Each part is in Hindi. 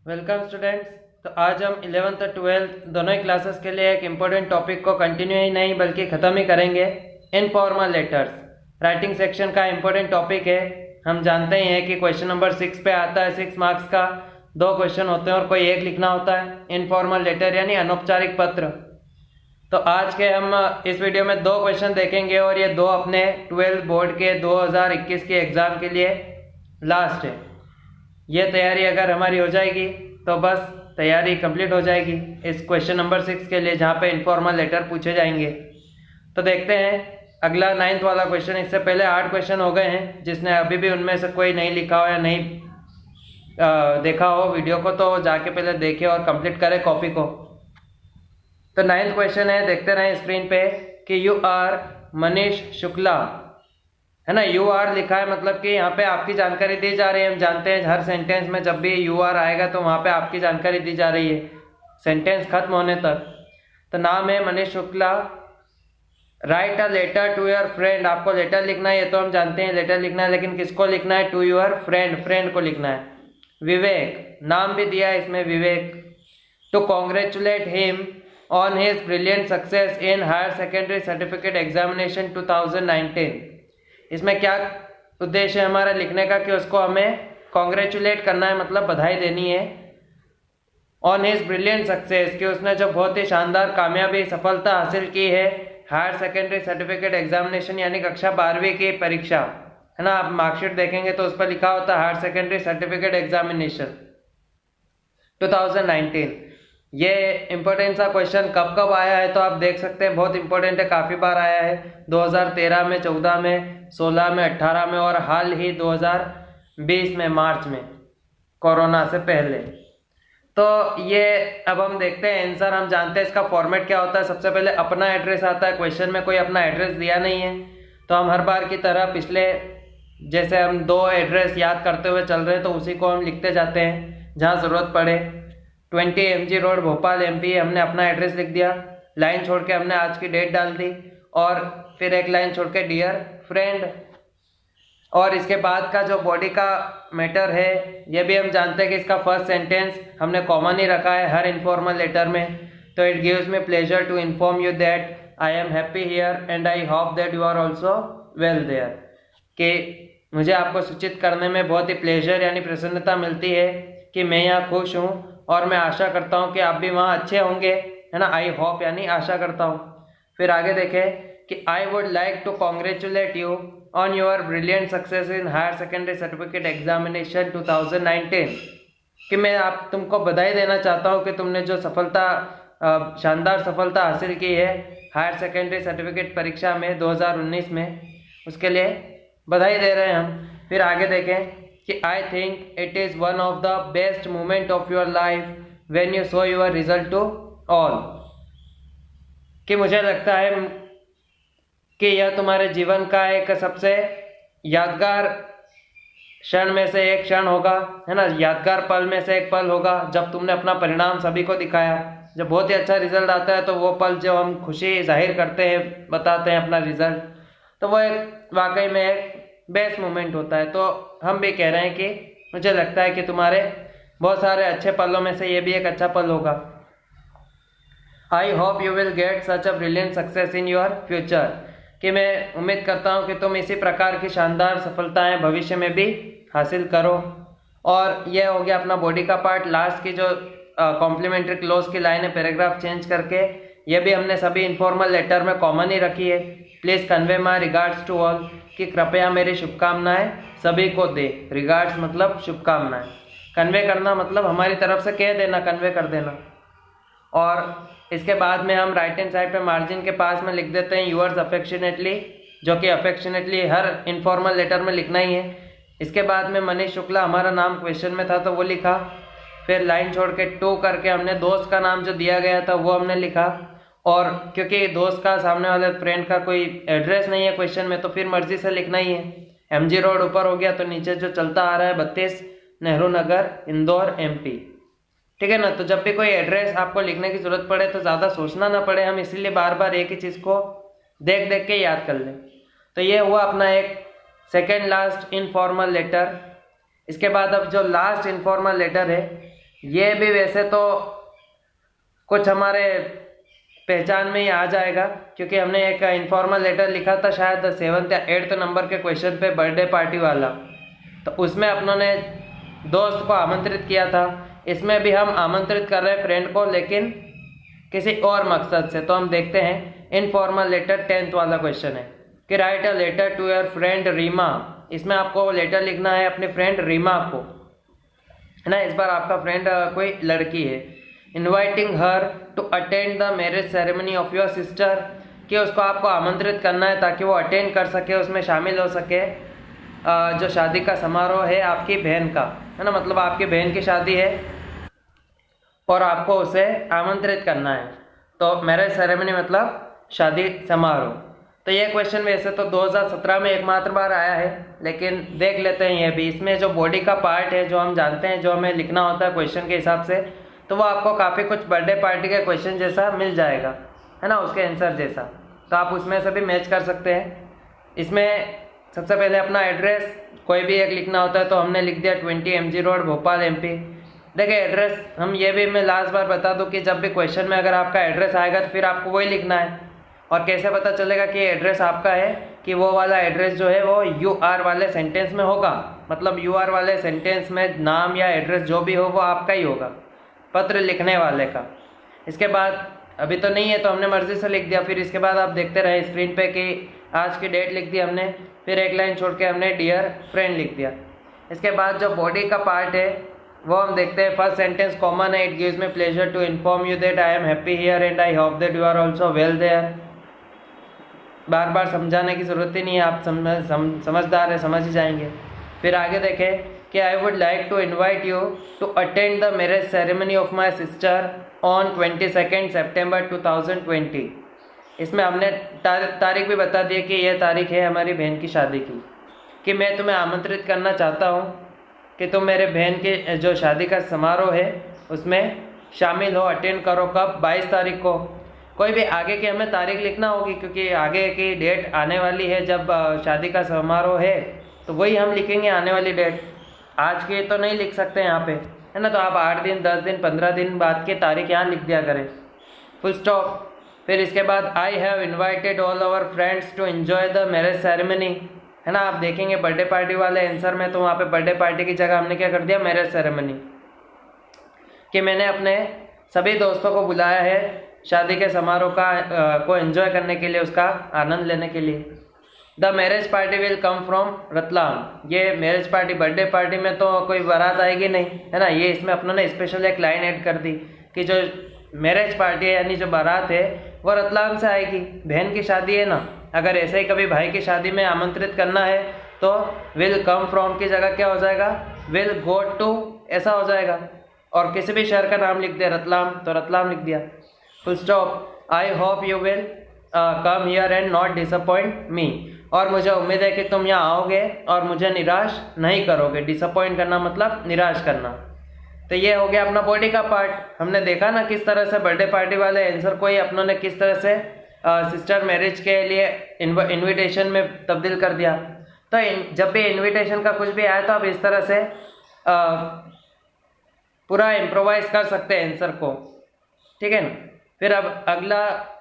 Welcome students. तो आज हम 11th और 12th दोनों ही क्लासेस के लिए एक इम्पोर्टेंट टॉपिक को कंटिन्यू ही नहीं बल्कि ख़त्म ही करेंगे। इनफॉर्मल लेटर्स राइटिंग सेक्शन का इम्पोर्टेंट टॉपिक है। हम जानते ही हैं कि क्वेश्चन नंबर 6 पे आता है। 6 मार्क्स का 2 क्वेश्चन होते हैं और कोई एक लिखना होता है। इनफॉर्मल लेटर यानी अनौपचारिक पत्र। तो आज के हम इस वीडियो में 2 क्वेश्चन देखेंगे और ये 2 अपने 12th बोर्ड के 2021 के एग्ज़ाम के लिए लास्ट है। ये तैयारी अगर हमारी हो जाएगी तो बस तैयारी कंप्लीट हो जाएगी इस क्वेश्चन नंबर 6 के लिए, जहाँ पे इनफॉर्मल लेटर पूछे जाएंगे। तो देखते हैं अगला 9th वाला क्वेश्चन। इससे पहले 8 क्वेश्चन हो गए हैं। जिसने अभी भी उनमें से कोई नहीं लिखा हो या नहीं देखा हो वीडियो को, तो जाके पहले देखे और कंप्लीट करे कॉपी को। तो 9th क्वेश्चन है, देखते रहें स्क्रीन पे कि यू आर मनीष शुक्ला, है ना। यू आर लिखा है मतलब कि यहाँ पे आपकी जानकारी दी जा रही है। हम जानते हैं हर सेंटेंस में जब भी यू आर आएगा तो वहाँ पे आपकी जानकारी दी जा रही है सेंटेंस खत्म होने तक। तो नाम है Manish Shukla. Write a letter to your friend, आपको लेटर लिखना है, ये तो हम जानते हैं लेटर लिखना है, लेकिन किसको लिखना है? टू योर फ्रेंड, फ्रेंड को लिखना है। विवेक, नाम भी दिया है इसमें Vivek. To congratulate him on his brilliant success in higher secondary certificate examination 2019। इसमें क्या उद्देश्य है हमारा लिखने का कि उसको हमें कॉन्ग्रेचुलेट करना है, मतलब बधाई देनी है। ऑन हिज ब्रिलियंट सक्सेस, कि उसने जो बहुत ही शानदार कामयाबी सफलता हासिल की है हायर सेकेंडरी सर्टिफिकेट एग्जामिनेशन यानी कक्षा 12वीं की परीक्षा, है ना। आप मार्कशीट देखेंगे तो उस पर लिखा होता है हायर सेकेंडरी सर्टिफिकेट एग्जामिनेशन 2019। ये इम्पोर्टेंट सा क्वेश्चन कब कब आया है तो आप देख सकते हैं, बहुत इंपॉर्टेंट है, काफ़ी बार आया है। 2013 में, 14 में, 16 में, 18 में और हाल ही 2020 में मार्च में, कोरोना से पहले। तो ये अब हम देखते हैं आंसर। हम जानते हैं इसका फॉर्मेट क्या होता है। सबसे पहले अपना एड्रेस आता है। क्वेश्चन में कोई अपना एड्रेस दिया नहीं है तो हम हर बार की तरह पिछले जैसे हम 2 एड्रेस याद करते हुए चल रहे हैं तो उसी को हम लिखते जाते हैं जहाँ ज़रूरत पड़े। 20 MG रोड भोपाल MP, हमने अपना एड्रेस लिख दिया। लाइन छोड़ के हमने आज की डेट डाल दी और फिर एक लाइन छोड़ के डियर फ्रेंड। और इसके बाद का जो बॉडी का मैटर है ये भी हम जानते हैं कि इसका फर्स्ट सेंटेंस हमने कॉमन ही रखा है हर इनफॉर्मल लेटर में। तो it gives me pleasure to inform you that I am happy here and I hope that you are also well there, कि मुझे आपको सूचित करने में बहुत ही प्लेजर यानी प्रसन्नता मिलती है कि मैं यहाँ खुश हूँ और मैं आशा करता हूँ कि आप भी वहाँ अच्छे होंगे, है ना। आई होप यानी आशा करता हूँ। फिर आगे देखें कि I would like to congratulate you on your brilliant success in higher secondary certificate examination 2019, कि मैं आप तुमको बधाई देना चाहता हूँ कि तुमने जो सफलता शानदार सफलता हासिल की है हायर सेकेंडरी सर्टिफिकेट परीक्षा में 2019 में, उसके लिए बधाई दे रहे हैं हम। फिर आगे देखें कि I think it is one of the best moment of your life when you show your result to all, कि मुझे लगता है कि यह तुम्हारे जीवन का एक सबसे यादगार क्षण में से एक क्षण होगा, है ना। यादगार पल में से एक पल होगा जब तुमने अपना परिणाम सभी को दिखाया। जब बहुत ही अच्छा रिजल्ट आता है तो वो पल जो हम खुशी जाहिर करते हैं, बताते हैं अपना रिजल्ट, तो वो एक वाकई में एक बेस्ट मोमेंट होता है। तो हम भी कह रहे हैं कि मुझे लगता है कि तुम्हारे बहुत सारे अच्छे पलों में से ये भी एक अच्छा पल होगा। I hope you will get such a brilliant success in your future, कि मैं उम्मीद करता हूँ कि तुम इसी प्रकार की शानदार सफलताएं भविष्य में भी हासिल करो। और ये हो गया अपना बॉडी का पार्ट। लास्ट की जो कॉम्प्लीमेंट्री क्लोज की लाइन है पैराग्राफ चेंज करके, ये भी हमने सभी इनफॉर्मल लेटर में कॉमन ही रखी है। Please convey my regards to all, कि कृपया मेरी शुभकामनाएं सभी को दे। रिगार्ड्स मतलब शुभकामनाएं, कन्वे करना मतलब हमारी तरफ से कह देना, कन्वे कर देना। और इसके बाद में हम राइट हैंड साइड पे मार्जिन के पास में लिख देते हैं यूअर्स अफेक्शनेटली, जो कि अफेक्शनेटली हर इनफॉर्मल लेटर में लिखना ही है। इसके बाद में मनीष शुक्ला हमारा नाम क्वेश्चन में था तो वो लिखा। फिर लाइन छोड़ के टू करके हमने दोस्त का नाम जो दिया गया था वो हमने लिखा। और क्योंकि दोस्त का सामने वाले फ्रेंड का कोई एड्रेस नहीं है क्वेश्चन में तो फिर मर्जी से लिखना ही है। MG रोड ऊपर हो गया तो नीचे जो चलता आ रहा है 32 नेहरू नगर इंदौर MP, ठीक है ना। तो जब भी कोई एड्रेस आपको लिखने की जरूरत पड़े तो ज़्यादा सोचना ना पड़े, हम इसीलिए बार बार एक ही चीज़ को देख देख के याद कर लें। तो ये हुआ अपना एक सेकेंड लास्ट इनफॉर्मल लेटर। इसके बाद अब जो लास्ट इनफॉर्मल लेटर है ये भी वैसे तो कुछ हमारे पहचान में ही आ जाएगा, क्योंकि हमने एक इनफॉर्मल लेटर लिखा था शायद 7th या 8th नंबर के क्वेश्चन पे बर्थडे पार्टी वाला, तो उसमें अपनों ने दोस्त को आमंत्रित किया था। इसमें भी हम आमंत्रित कर रहे हैं फ्रेंड को, लेकिन किसी और मकसद से। तो हम देखते हैं इनफॉर्मल लेटर 10th वाला क्वेश्चन है कि write a letter to your friend Reema. इसमें आपको लेटर लिखना है अपने फ्रेंड रीमा को, है ना। इस बार आपका फ्रेंड कोई लड़की है। Inviting her to attend the marriage ceremony of your sister, कि उसको आपको आमंत्रित करना है ताकि वो अटेंड कर सके, उसमें शामिल हो सके जो शादी का समारोह है आपकी बहन का, है ना। मतलब आपकी बहन की शादी है और आपको उसे आमंत्रित करना है। तो मैरिज सेरेमनी मतलब शादी समारोह। तो ये क्वेश्चन वैसे तो 2017 में एकमात्र बार आया है, लेकिन देख लेते हैं ये भी। इसमें जो बॉडी का पार्ट है जो हम जानते हैं, जो हमें लिखना होता है क्वेश्चन के हिसाब से, तो वो आपको काफ़ी कुछ बर्थडे पार्टी के क्वेश्चन जैसा मिल जाएगा, है ना, उसके आंसर जैसा। तो आप उसमें से भी मैच कर सकते हैं। इसमें सबसे पहले अपना एड्रेस कोई भी एक लिखना होता है, तो हमने लिख दिया 20 MG रोड भोपाल MP। देखिए एड्रेस हम ये भी मैं लास्ट बार बता दूं कि जब भी क्वेश्चन में अगर आपका एड्रेस आएगा तो फिर आपको वही लिखना है। और कैसे पता चलेगा कि एड्रेस आपका है, कि वो वाला एड्रेस जो है वो UR वाले सेंटेंस में होगा। मतलब UR वाले सेंटेंस में नाम या एड्रेस जो भी हो वो आपका ही होगा, पत्र लिखने वाले का। इसके बाद अभी तो नहीं है तो हमने मर्जी से लिख दिया। फिर इसके बाद आप देखते रहे स्क्रीन पे कि आज की डेट लिख दी हमने, फिर एक लाइन छोड़ के हमने डियर फ्रेंड लिख दिया। इसके बाद जो बॉडी का पार्ट है वो हम देखते हैं। फर्स्ट सेंटेंस कॉमन है, it gives me pleasure to inform you that I am happy here and I hope that you are also well there. बार बार समझाने की ज़रूरत ही नहीं है, आप समझदार है, समझ ही जाएंगे। फिर आगे देखें कि I would like to invite you to attend the marriage ceremony of my sister on 22 September 2020। इसमें हमने तारीख भी बता दी कि यह तारीख है हमारी बहन की शादी की, कि मैं तुम्हें आमंत्रित करना चाहता हूँ कि तुम मेरे बहन के जो शादी का समारोह है उसमें शामिल हो, अटेंड करो। कब? 22 तारीख को। कोई भी आगे की हमें तारीख लिखना होगी, क्योंकि आगे की डेट आने वाली है जब शादी का समारोह है, तो वही हम लिखेंगे आने वाली डेट। आज की तो नहीं लिख सकते यहाँ पे, है ना। तो आप 8 दिन 10 दिन 15 दिन बाद की तारीख यहाँ लिख दिया करें, फुल स्टॉप। फिर इसके बाद I have invited all our friends to enjoy the marriage ceremony, है ना। आप देखेंगे बर्थडे पार्टी वाले आंसर में, तो वहाँ पे बर्थडे पार्टी की जगह हमने क्या कर दिया, मैरिज सेरेमनी, कि मैंने अपने सभी दोस्तों को बुलाया है शादी के समारोह का को एंजॉय करने के लिए, उसका आनंद लेने के लिए। The marriage party will come from Ratlam. ये मैरिज पार्टी, बर्थडे पार्टी में तो कोई बारात आएगी नहीं, है ना। ये इसमें अपनों ने स्पेशल एक लाइन ऐड कर दी कि जो मैरिज पार्टी है यानी जो बारात है वो रतलाम से आएगी, बहन की शादी है ना। अगर ऐसे ही कभी भाई की शादी में आमंत्रित करना है तो विल कम फ्रॉम की जगह क्या हो जाएगा, विल गो टू, ऐसा हो जाएगा। और किसी भी शहर का नाम लिख दिया, रतलाम, तो रतलाम लिख दिया, full stop. I hope you will come here and not disappoint मी। और मुझे उम्मीद है कि तुम यहाँ आओगे और मुझे निराश नहीं करोगे। डिसअपॉइंट करना मतलब निराश करना। तो ये हो गया अपना बॉडी का पार्ट। हमने देखा ना किस तरह से बर्थडे पार्टी वाले आंसर को ही अपनों ने किस तरह से सिस्टर मैरिज के लिए इनविटेशन में तब्दील कर दिया। तो जब भी इनविटेशन का कुछ भी आया तो आप इस तरह से पूरा इम्प्रोवाइज कर सकते हैं आंसर को, ठीक है ना। फिर अब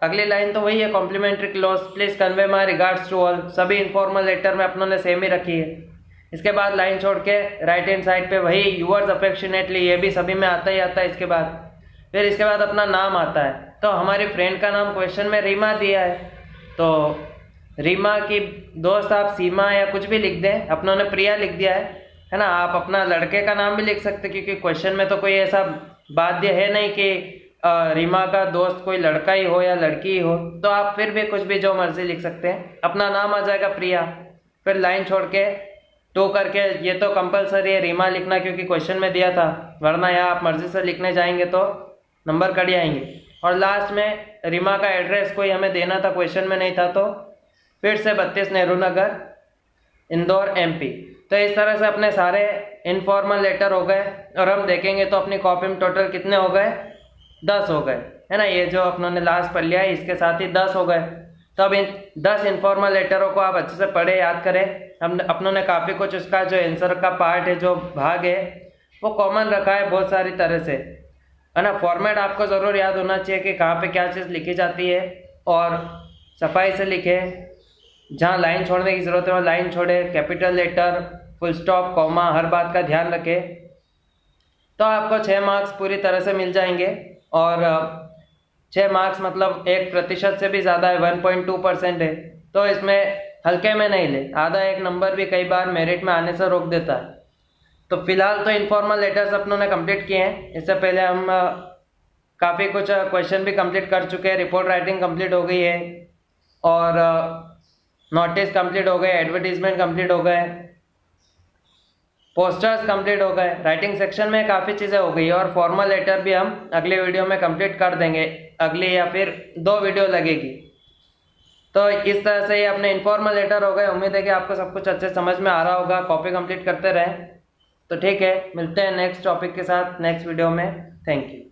अगली लाइन तो वही है, complimentary close, please convey my regards to all. सभी इनफॉर्मल लेटर में अपनों ने सेम ही रखी है। इसके बाद लाइन छोड़ के राइट हैंड साइड पे वही यूअर्स अफेक्शनेटली, ये भी सभी में आता ही आता है। इसके बाद फिर इसके बाद अपना नाम आता है। तो हमारी फ्रेंड का नाम क्वेश्चन में रीमा दिया है, तो रीमा की दोस्त आप सीमा या कुछ भी लिख दें, अपनों ने प्रिया लिख दिया है ना। आप अपना लड़के का नाम भी लिख सकते, क्योंकि क्वेश्चन में तो कोई ऐसा बाध्य है नहीं कि रीमा का दोस्त कोई लड़का ही हो या लड़की ही हो, तो आप फिर भी कुछ भी जो मर्जी लिख सकते हैं। अपना नाम आ जाएगा प्रिया, फिर लाइन छोड़ के टू करके, ये तो कंपलसरी है रीमा लिखना क्योंकि क्वेश्चन में दिया था, वरना यहाँ आप मर्जी से लिखने जाएंगे तो नंबर कट जाएंगे। और लास्ट में रीमा का एड्रेस कोई हमें देना था, क्वेश्चन में नहीं था, तो फिर से 32 नेहरू नगर इंदौर MP। तो इस तरह से अपने सारे इनफॉर्मल लेटर हो गए। और हम देखेंगे तो अपनी कॉपी में टोटल कितने हो गए, 10 हो गए, है ना। ये जो अपनों ने लास्ट पढ़ लिया है इसके साथ ही 10 हो गए। तो अब इन 10 इनफॉर्मल लेटरों को आप अच्छे से पढ़े, याद करें। हम अपनों ने काफ़ी कुछ उसका जो आंसर का पार्ट है, जो भाग है, वो कॉमन रखा है बहुत सारी तरह से, है ना। फॉर्मेट आपको ज़रूर याद होना चाहिए कि कहाँ पे क्या चीज़ लिखी जाती है, और सफाई से लिखे। जहाँ लाइन छोड़ने की ज़रूरत है वहाँ लाइन छोड़े, capital letter, full stop, comma, हर बात का ध्यान रखें। तो आपको 6 मार्क्स पूरी तरह से मिल जाएंगे। और 6 मार्क्स मतलब 1% से भी ज़्यादा है, 1.2% है। तो इसमें हल्के में नहीं ले, आधा 1 नंबर भी कई बार मेरिट में आने से रोक देता है। तो फिलहाल तो इनफॉर्मल लेटर्स अपनों ने कंप्लीट किए हैं। इससे पहले हम काफ़ी कुछ क्वेश्चन भी कंप्लीट कर चुके हैं। रिपोर्ट राइटिंग कंप्लीट हो गई है, और नोटिस कंप्लीट हो गए, एडवर्टीजमेंट कंप्लीट हो गए, पोस्टर्स कंप्लीट हो गए, राइटिंग सेक्शन में काफ़ी चीज़ें हो गई, और फॉर्मल लेटर भी हम अगले वीडियो में कंप्लीट कर देंगे। अगली या फिर 2 वीडियो लगेगी। तो इस तरह से ये अपने इनफॉर्मल लेटर हो गए। उम्मीद है कि आपको सब कुछ अच्छे समझ में आ रहा होगा। कॉपी कंप्लीट करते रहें। तो ठीक है, मिलते हैं नेक्स्ट टॉपिक के साथ नेक्स्ट वीडियो में। Thank you.